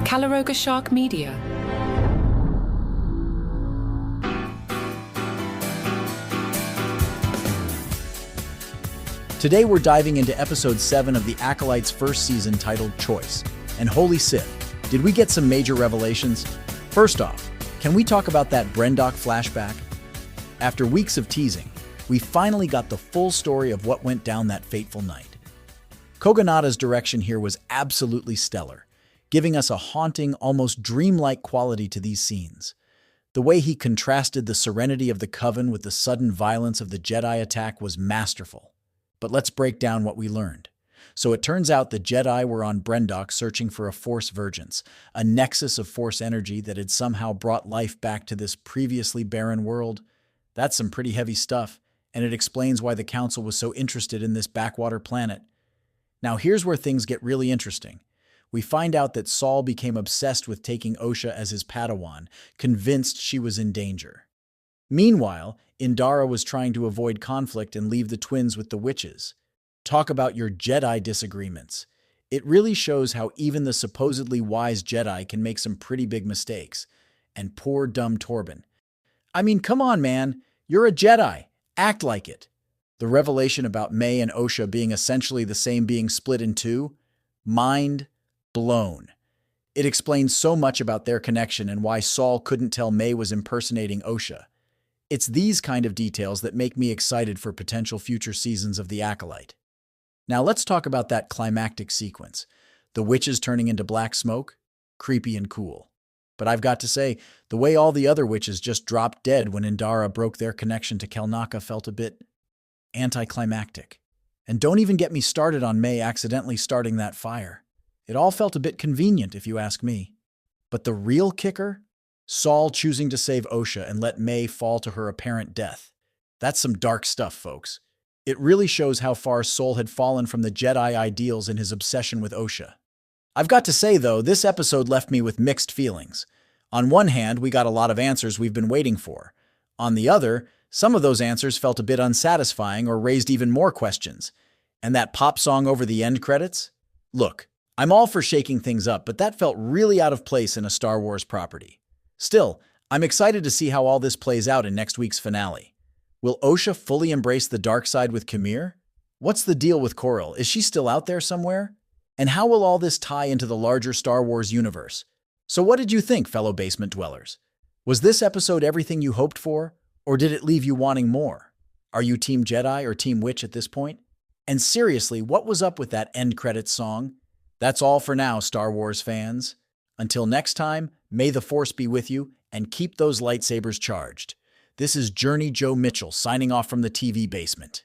Calaroga Shark Media. Today we're diving into episode 7 of the Acolyte's first season titled Choice. And holy Sith, did we get some major revelations? First off, can we talk about that Brendok flashback? After weeks of teasing, we finally got the full story of what went down that fateful night. Kogonada's direction here was absolutely stellar, giving us a haunting, almost dreamlike quality to these scenes. The way he contrasted the serenity of the coven with the sudden violence of the Jedi attack was masterful. But let's break down what we learned. So it turns out the Jedi were on Brendok searching for a force vergence, a nexus of force energy that had somehow brought life back to this previously barren world. That's some pretty heavy stuff, and it explains why the Council was so interested in this backwater planet. Now here's where things get really interesting. We find out that Saul became obsessed with taking Osha as his Padawan, convinced she was in danger. Meanwhile, Indara was trying to avoid conflict and leave the twins with the witches. Talk about your Jedi disagreements. It really shows how even the supposedly wise Jedi can make some pretty big mistakes. And poor dumb Torben. I mean, come on, man. You're a Jedi. Act like it. The revelation about Mae and Osha being essentially the same being split in two? Mind blown. It explains so much about their connection and why Saul couldn't tell Mae was impersonating Osha. It's these kind of details that make me excited for potential future seasons of The Acolyte. Now let's talk about that climactic sequence. The witches turning into black smoke? Creepy and cool. But I've got to say, the way all the other witches just dropped dead when Indara broke their connection to Kelnaka felt a bit anticlimactic. And don't even get me started on Mae accidentally starting that fire. It all felt a bit convenient, if you ask me. But the real kicker? Saul choosing to save Osha and let Mae fall to her apparent death. That's some dark stuff, folks. It really shows how far Saul had fallen from the Jedi ideals in his obsession with Osha. I've got to say, though, this episode left me with mixed feelings. On one hand, we got a lot of answers we've been waiting for. On the other, some of those answers felt a bit unsatisfying or raised even more questions. And that pop song over the end credits? Look, I'm all for shaking things up, but that felt really out of place in a Star Wars property. Still, I'm excited to see how all this plays out in next week's finale. Will Osha fully embrace the dark side with Kamir? What's the deal with Coral? Is she still out there somewhere? And how will all this tie into the larger Star Wars universe? So what did you think, fellow basement dwellers? Was this episode everything you hoped for, or did it leave you wanting more? Are you Team Jedi or Team Witch at this point? And seriously, what was up with that end credits song? That's all for now, Star Wars fans. Until next time, may the Force be with you, and keep those lightsabers charged. This is Journey Joe Mitchell signing off from the TV basement.